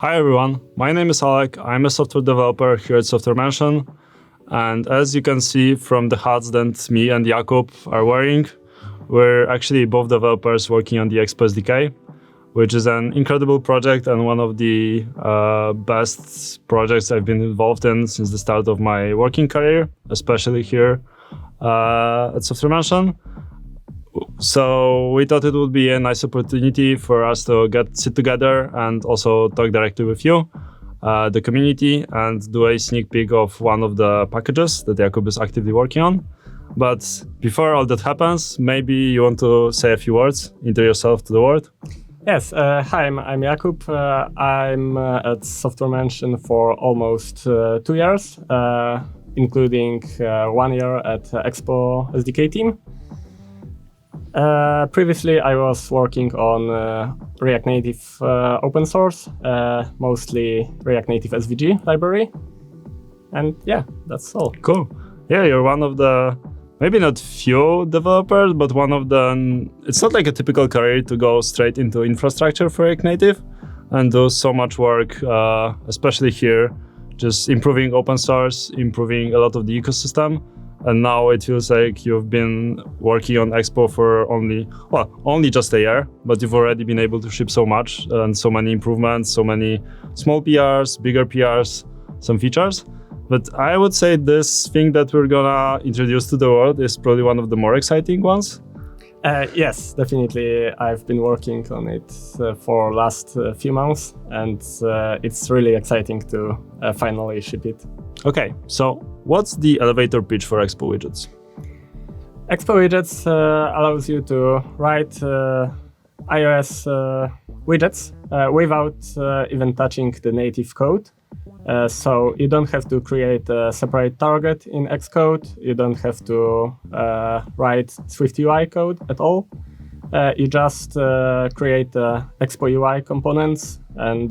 Hi everyone, my name is Alek. I'm a software developer here at Software Mansion. And as you can see from the hats that me and Jakub are wearing, we're actually both developers working on the Expo SDK, which is an incredible project and one of the best projects I've been involved in since the start of my working career, especially here at Software Mansion. So we thought it would be a nice opportunity for us to sit together and also talk directly with you, the community, and do a sneak peek of one of the packages that Jakub is actively working on. But before all that happens, maybe you want to say a few words, introduce yourself to the world. Yes, hi, I'm Jakub. I'm at Software Mansion for almost 2 years, including 1 year at Expo SDK team. Previously, I was working on React Native open source, mostly React Native SVG library. And yeah, that's all. Cool. Yeah, you're one of the, maybe not few developers, but one of the, it's not like a typical career to go straight into infrastructure for React Native and do so much work, especially here, just improving open source, improving a lot of the ecosystem. And now it feels like you've been working on Expo for only just a year, but you've already been able to ship so much and so many improvements, so many small PRs, bigger PRs, some features. But I would say this thing that we're gonna introduce to the world is probably one of the more exciting ones. Yes, definitely. I've been working on it for last few months, and it's really exciting to finally ship it. Okay, so what's the elevator pitch for Expo Widgets? Expo Widgets allows you to write iOS widgets without even touching the native code. So you don't have to create a separate target in Xcode. You don't have to write Swift UI code at all. You just create Expo UI components and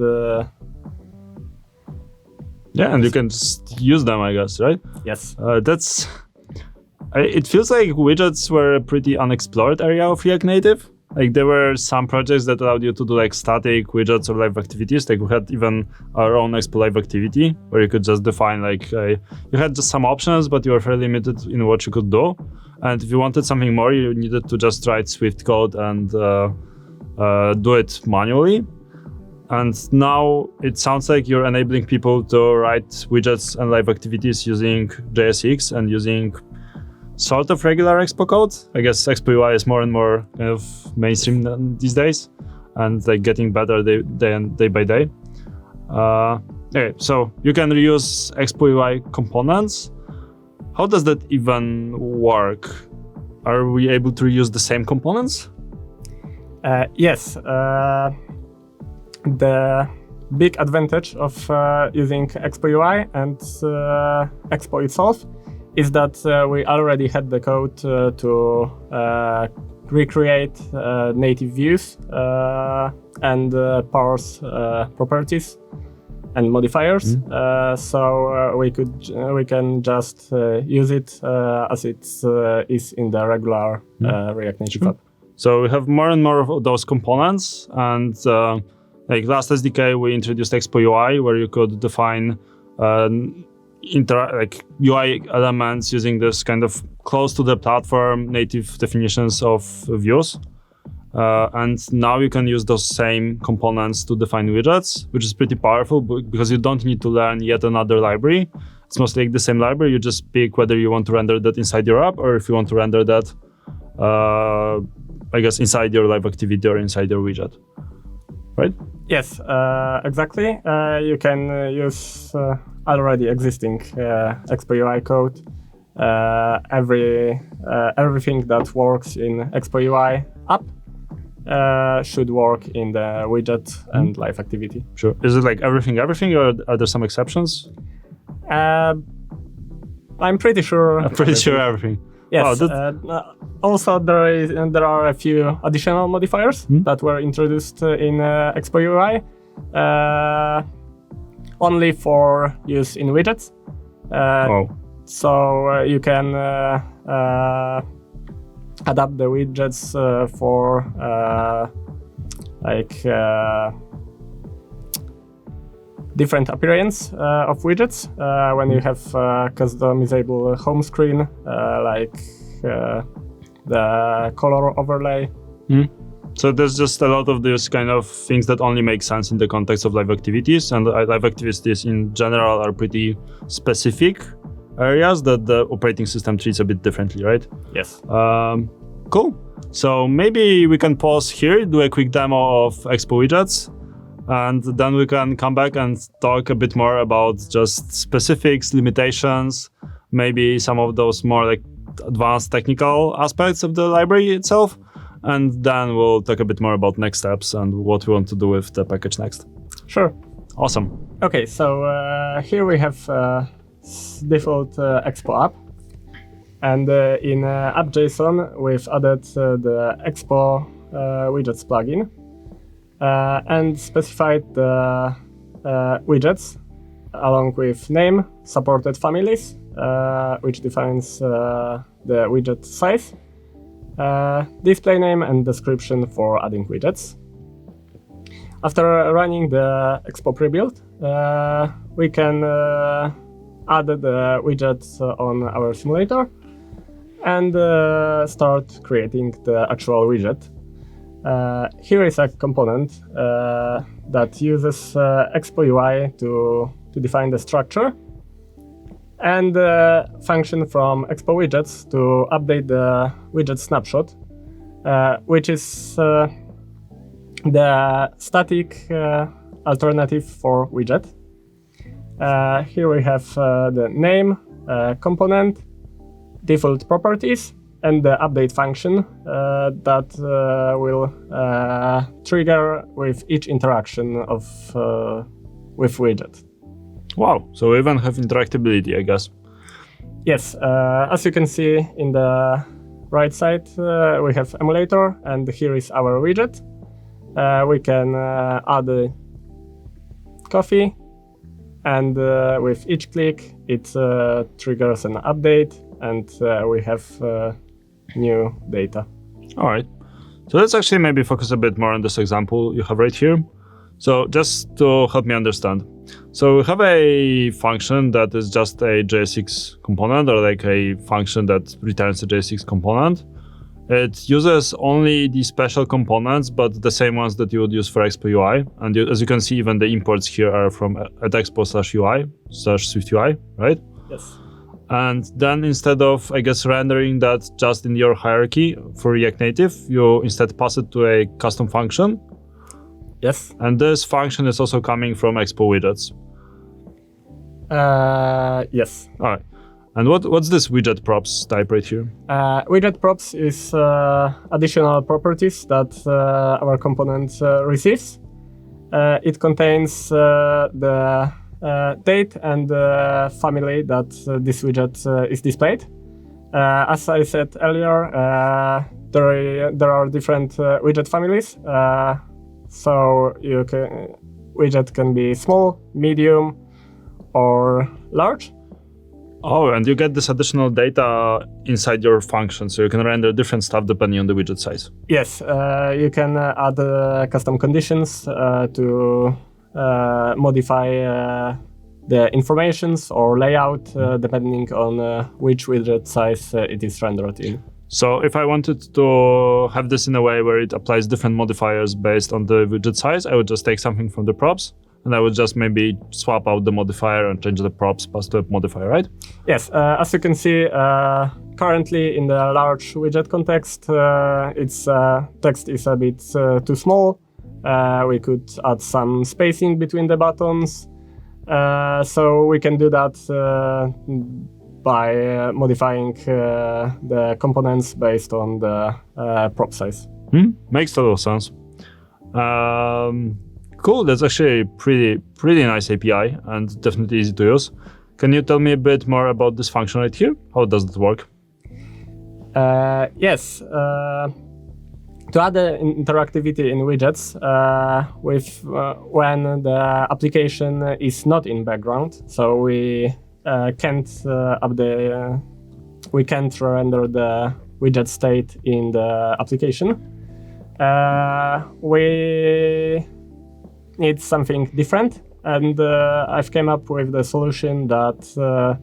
and you can just use them, I guess, right? Yes. It feels like widgets were a pretty unexplored area of React Native. Like there were some projects that allowed you to do like static widgets or live activities. Like we had even our own Expo live activity where you could just define you had just some options, but you were fairly limited in what you could do. And if you wanted something more, you needed to just write Swift code and do it manually. And now it sounds like you're enabling people to write widgets and live activities using JSX and using sort of regular Expo code. I guess Expo UI is more and more kind of mainstream these days and like getting better day by day. Okay, so you can reuse Expo UI components. How does that even work? Are we able to reuse the same components? Yes. The big advantage of using Expo UI and Expo itself is that we already had the code to recreate native views and parse properties and modifiers. So we can just use it as it is in the regular React Native app. So we have more and more of those components, and like last SDK, we introduced Expo UI, where you could define UI elements using this kind of close to the platform native definitions of views. And now you can use those same components to define widgets, which is pretty powerful because you don't need to learn yet another library. It's mostly like the same library. You just pick whether you want to render that inside your app or if you want to render that, I guess, inside your live activity or inside your widget. Right? Yes, exactly. You can use already existing Expo UI code. Everything that works in Expo UI app should work in the widget and live activity. Sure. Is it like everything, or are there some exceptions? I'm pretty sure. I'm pretty sure everything. Yes. Wow, also, there are a few additional modifiers that were introduced in Expo UI, only for use in widgets. So you can adapt the widgets for different appearance of widgets when you have customizable home screen, like the color overlay. So there's just a lot of these kind of things that only make sense in the context of live activities, and live activities in general are pretty specific areas that the operating system treats a bit differently, right? Yes. Cool. So maybe we can pause here, do a quick demo of Expo Widgets, and then we can come back and talk a bit more about just specifics, limitations, maybe some of those more like advanced technical aspects of the library itself. And then we'll talk a bit more about next steps and what we want to do with the package next. Sure. Awesome. Okay, so here we have default Expo app. And in app.json, we've added the Expo Widgets plugin and specified the widgets along with name, supported families, which defines the widget size, display name and description for adding widgets. After running the Expo pre-build, we can add the widgets on our simulator and start creating the actual widget. Here is a component that uses Expo UI to define the structure, and function from Expo Widgets to update the widget snapshot, which is the static alternative for widget. Here we have the name component, default properties, and the update function that will trigger with each interaction of with widget. Wow, so we even have interactability, I guess. Yes, as you can see in the right side, we have emulator, and here is our widget. We can add a coffee, and with each click, it triggers an update, and we have new data. All right, so let's actually maybe focus a bit more on this example you have right here. So just to help me understand. So we have a function that is just a JSX component, or like a function that returns a JSX component. It uses only the special components, but the same ones that you would use for Expo UI. And as you can see, even the imports here are from at expo/UI/SwiftUI, right? Yes. And then instead of, I guess, rendering that just in your hierarchy for React Native, you instead pass it to a custom function. Yes. And this function is also coming from Expo Widgets. Yes. All right. And what's this widget props type right here? Widget props is additional properties that our component receives. It contains the date and the family that this widget is displayed. As I said earlier, there are different widget families. So widget can be small, medium, or large. Oh, and you get this additional data inside your function, so you can render different stuff depending on the widget size. Yes, you can add custom conditions to modify the informations or layout depending on which widget size it is rendered in. So if I wanted to have this in a way where it applies different modifiers based on the widget size, I would just take something from the props, and I would just maybe swap out the modifier and change the props passed to a modifier, right? Yes, as you can see, currently in the large widget context, its text is a bit too small. We could add some spacing between the buttons. So we can do that by modifying the components based on the prop size. Makes total sense. Cool, that's actually a pretty nice API and definitely easy to use. Can you tell me a bit more about this function right here? How does it work? Yes. To add interactivity in widgets, when the application is not in background, so we can't render the widget state in the application. We need something different. and I've came up with the solution that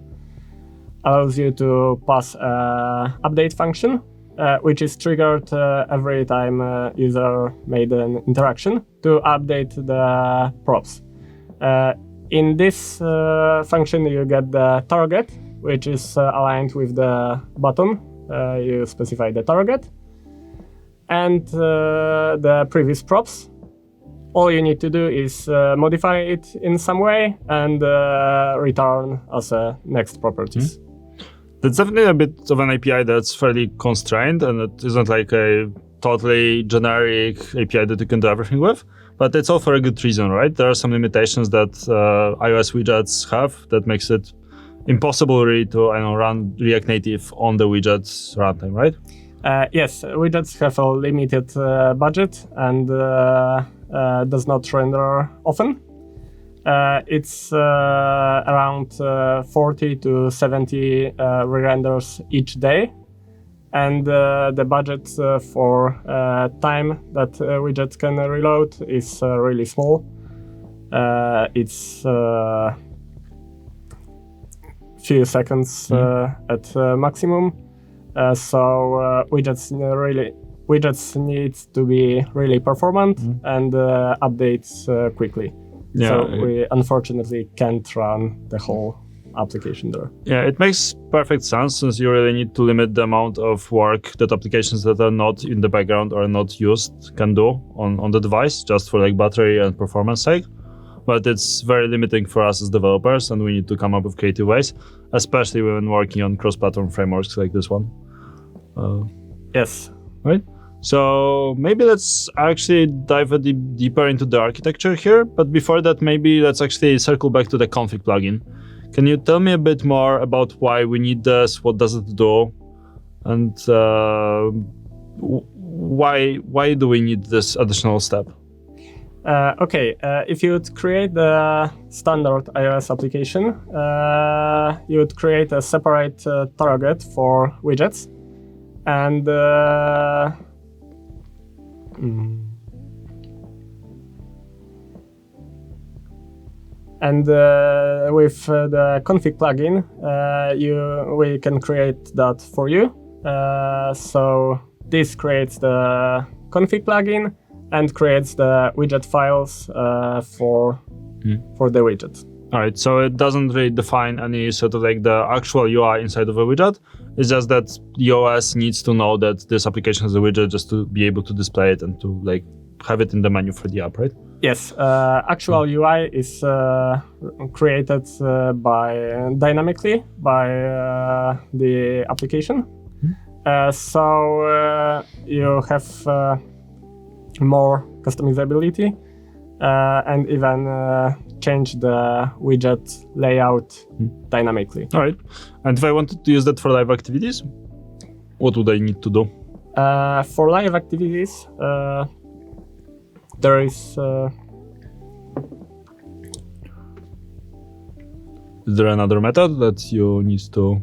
allows you to pass an update function, which is triggered every time user made an interaction to update the props. In this function, you get the target, which is aligned with the button. You specify the target and the previous props. All you need to do is modify it in some way and return as next properties. That's definitely a bit of an API that's fairly constrained, and it isn't like a totally generic API that you can do everything with. But it's all for a good reason, right? There are some limitations that iOS widgets have that makes it impossible really to run React Native on the widgets runtime, right? Yes, widgets have a limited budget and does not render often. It's around 40 to 70 re-renders each day. And the budget for time that widget can reload is really small. It's few seconds at maximum. So widgets need to be really performant and updates quickly. Yeah, so we unfortunately can't run the whole application there. Yeah, it makes perfect sense since you really need to limit the amount of work that applications that are not in the background or not used can do on the device, just for like battery and performance sake. But it's very limiting for us as developers, and we need to come up with creative ways, especially when working on cross-platform frameworks like this one. Yes. Right? So maybe let's actually dive a deeper into the architecture here. But before that, maybe let's actually circle back to the config plugin. Can you tell me a bit more about why we need this? What does it do? And why do we need this additional step? Okay, if you would create the standard iOS application, you would create a separate target for widgets. And with the config plugin, we can create that for you. So this creates the config plugin and creates the widget files for the widget. All right, so it doesn't really define any sort of like the actual UI inside of a widget. It's just that the OS needs to know that this application has a widget just to be able to display it and to like have it in the menu for the app, right? Yes, actual UI is created dynamically by the application. So you have more customizability and even change the widget layout dynamically. All right. And if I wanted to use that for live activities, what would I need to do? For live activities, there is... Is there another method that you need to...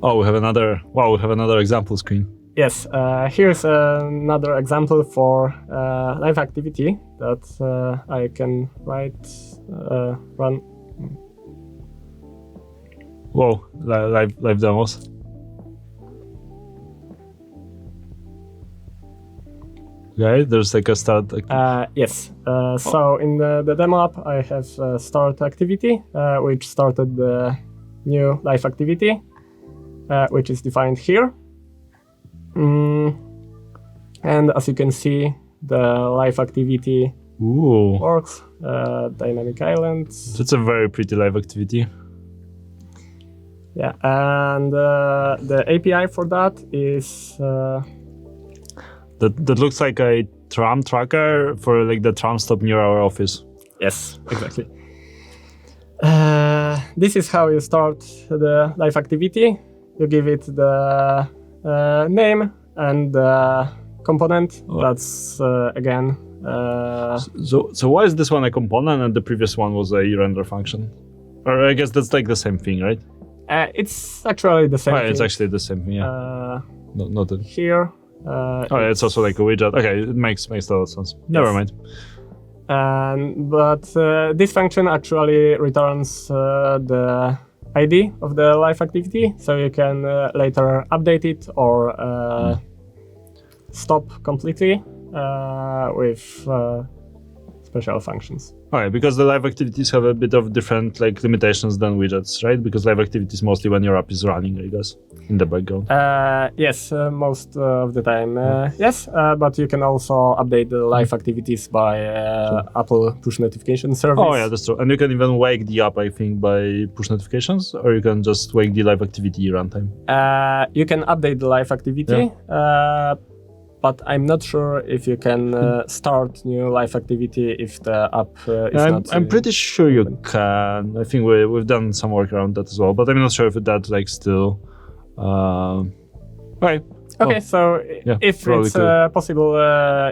Oh, we have another example screen. Yes, here's another example for live activity that I can run. Whoa, live demos. Okay, there's like a start. Yes, so in the demo app, I have start activity, which started the new live activity, which is defined here. And as you can see, the live activity works. Dynamic islands. That's a very pretty live activity. Yeah, and the API for that is that looks like a tram tracker for like the tram stop near our office. Yes, exactly. This is how you start the live activity. You give it the name and the component. That's again. So why is this one a component and the previous one was a render function? Or I guess that's like the same thing, right? It's actually the same thing. It's actually the same thing, yeah. Not here. It's also like a widget. Okay, it makes a lot of sense. Never mind. But this function actually returns the ID of the live activity, so you can later update it or stop completely with special functions. Okay, because the live activities have a bit of different like limitations than widgets, right? Because live activities mostly when your app is running, I guess, in the background. Yes, most of the time, yes. But you can also update the live activities by Apple push notification service. Oh yeah, that's true. And you can even wake the app, I think, by push notifications, or you can just wake the live activity runtime. You can update the live activity. But I'm not sure if you can start new live activity if the app is not. I'm pretty sure you can. I think we've done some work around that as well, but I'm not sure if that like still. Right. Okay, so if it's possible,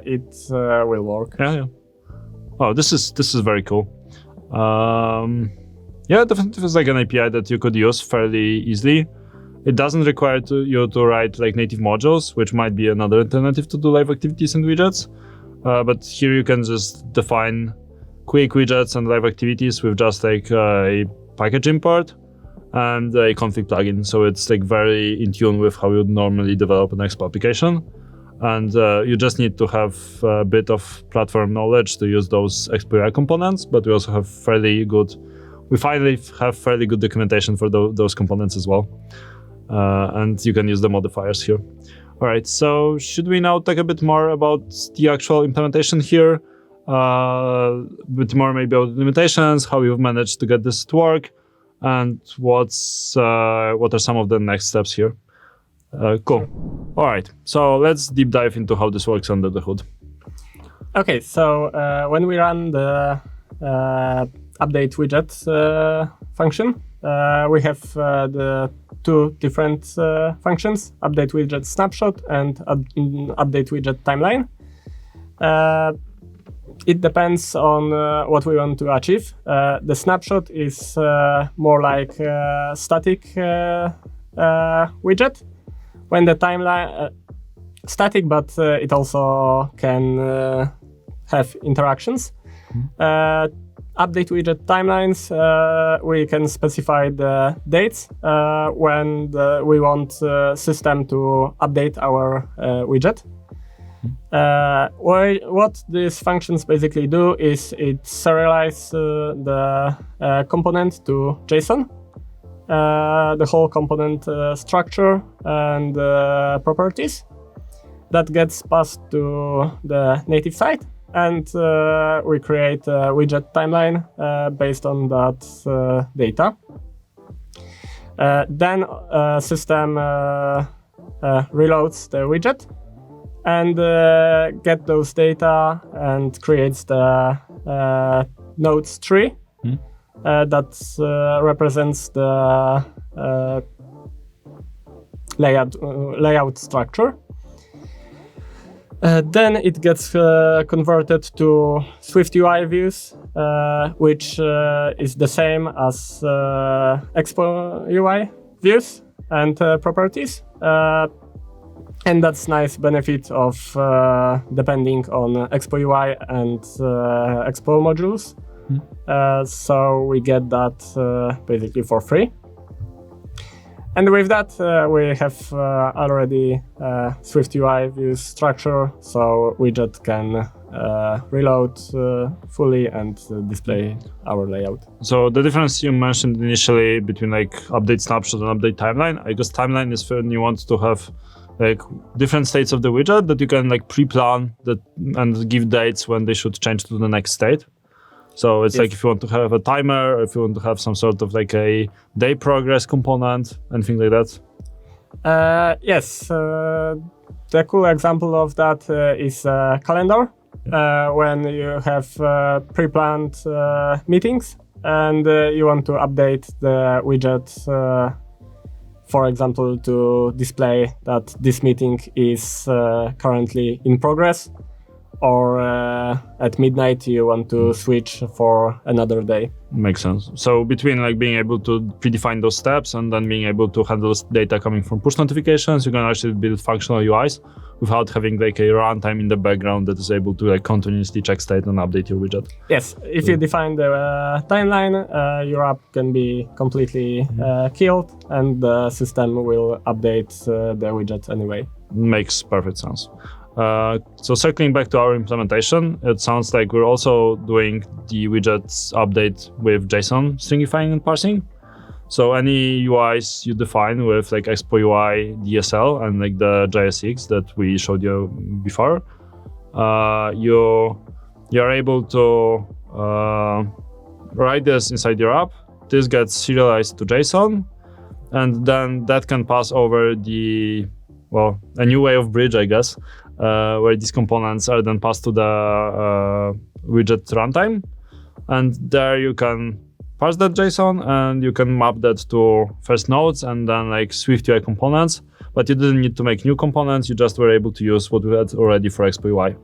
it will work. Yeah. Oh, this is very cool. Yeah, definitely feels like an API that you could use fairly easily. It doesn't require you to write like native modules, which might be another alternative to do live activities and widgets. But here you can just define quick widgets and live activities with just like a package import and a config plugin. So it's like very in tune with how you'd normally develop an Expo application. And you just need to have a bit of platform knowledge to use those Expo UI components, but we also have fairly good documentation for those components as well. And you can use the modifiers here. All right, so should we now talk a bit more about the actual implementation here? A bit more maybe about limitations, how you've managed to get this to work, and what are some of the next steps here? Cool. All right, so let's deep dive into how this works under the hood. Okay, so when we run the update widget function, we have the two different functions, update widget snapshot and update widget timeline. It depends on what we want to achieve. The snapshot is more like a static widget, when the timeline static, but it also can have interactions. Update widget timelines, we can specify the dates when we want system to update our widget. What these functions basically do is it serialize the component to JSON, the whole component structure and properties that gets passed to the native site. And we create a widget timeline based on that data. Then system reloads the widget and get those data and creates the nodes tree that represents the layout structure. Then it gets converted to Swift UI views, which is the same as Expo UI views and properties. And that's nice benefit of depending on Expo UI and Expo modules. So we get that basically for free. And with that, we have already Swift UI views structure, so widget can reload fully and display our layout. So the difference you mentioned initially between like update snapshot and update timeline, I guess timeline is when you want to have like different states of the widget that you can like pre-plan that and give dates when they should change to the next state. So it's like if you want to have a timer, or if you want to have some sort of like a day progress component, anything like that. Yes, the cool example of that is a calendar. When you have pre-planned meetings and you want to update the widget, for example, to display that this meeting is currently in progress, or at midnight you want to switch for another day. Makes sense. So between like being able to predefine those steps and then being able to handle data coming from push notifications, you can actually build functional UIs without having like a runtime in the background that is able to like continuously check state and update your widget. Yes, if you define the timeline, your app can be completely killed and the system will update the widget anyway. Makes perfect sense. So circling back to our implementation, it sounds like we're also doing the widgets update with JSON stringifying and parsing. So any UIs you define with like Expo UI DSL and like the JSX that we showed you before, you're able to write this inside your app. This gets serialized to JSON, and then that can pass over a new way of bridge, I guess, where these components are then passed to the widget runtime. And there you can parse that JSON and you can map that to first nodes and then like Swift UI components. But you didn't need to make new components. You just were able to use what we had already for Expo UI.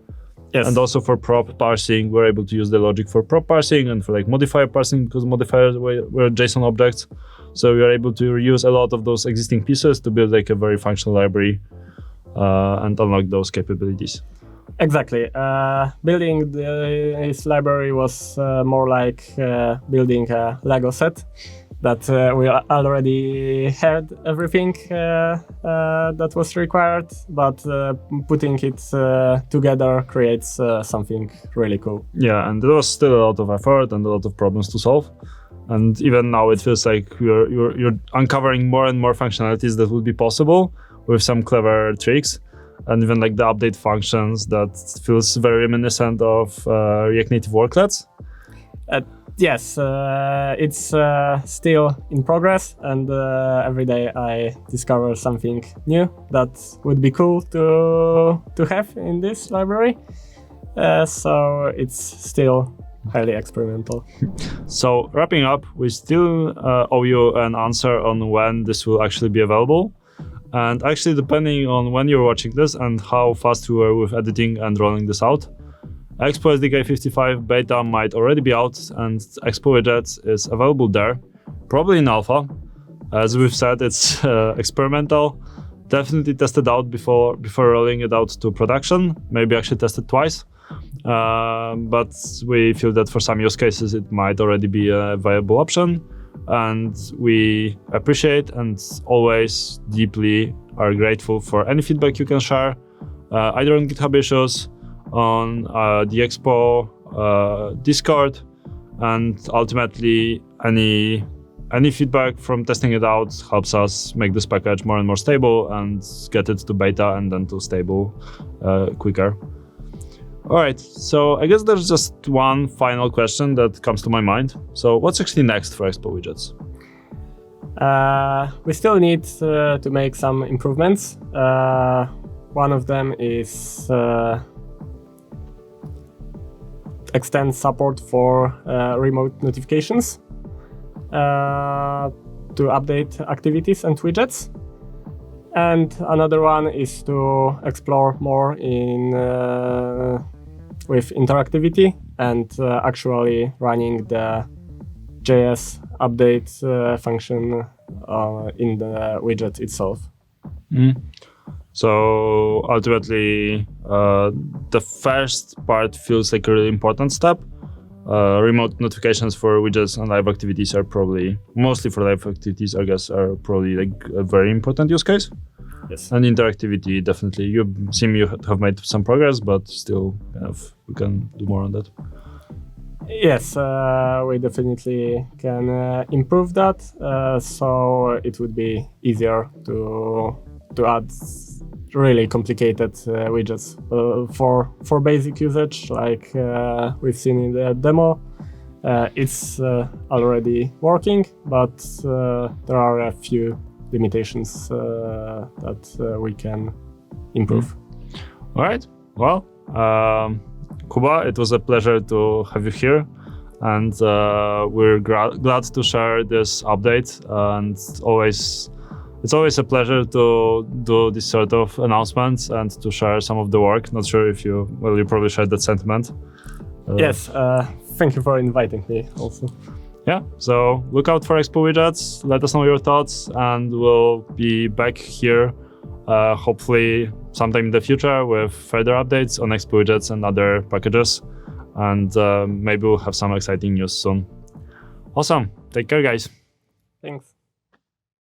Yes. And also for prop parsing, we're able to use the logic for prop parsing and for like modifier parsing because modifiers were JSON objects. So we are able to reuse a lot of those existing pieces to build like a very functional library and unlock those capabilities. Exactly. Building this library was more like building a Lego set that we already had everything that was required, but putting it together creates something really cool. Yeah, and there was still a lot of effort and a lot of problems to solve. And even now it feels like you're uncovering more and more functionalities that would be possible with some clever tricks. And even like the update functions that feels very reminiscent of React Native worklets. Yes, it's still in progress, and every day I discover something new that would be cool to have in this library. So it's still highly experimental. So wrapping up, we still owe you an answer on when this will actually be available. And actually, depending on when you're watching this and how fast you were with editing and rolling this out, Expo SDK 55 beta might already be out, and Expo Widgets is available there, probably in alpha. As we've said, it's experimental. Definitely test it out before rolling it out to production. Maybe actually test it twice. But we feel that for some use cases, it might already be a viable option. And we appreciate and always deeply are grateful for any feedback you can share, either on GitHub issues, on the Expo Discord, and ultimately any feedback from testing it out helps us make this package more and more stable and get it to beta and then to stable quicker. All right, so I guess there's just one final question that comes to my mind. So what's actually next for Expo Widgets? We still need to make some improvements. One of them is extend support for remote notifications to update activities and widgets. And another one is to explore more with interactivity and actually running the JS update function in the widget itself. So ultimately, the first part feels like a really important step. Remote notifications for widgets and live activities are probably, mostly for live activities, I guess, are probably like a very important use case. Yes. And interactivity, definitely. You seem you have made some progress, but still we can do more on that. Yes, we definitely can improve that. So it would be easier to add really complicated widgets for basic usage, like we've seen in the demo. It's already working, but there are a few limitations that we can improve. All right. Well, Kuba, it was a pleasure to have you here, and we're glad to share this update, and always It's always a pleasure to do this sort of announcements and to share some of the work. Not sure if you probably shared that sentiment. Yes, thank you for inviting me also. Yeah, so look out for Expo Widgets, let us know your thoughts, and we'll be back here hopefully sometime in the future with further updates on Expo Widgets and other packages, and maybe we'll have some exciting news soon. Awesome, take care guys. Thanks.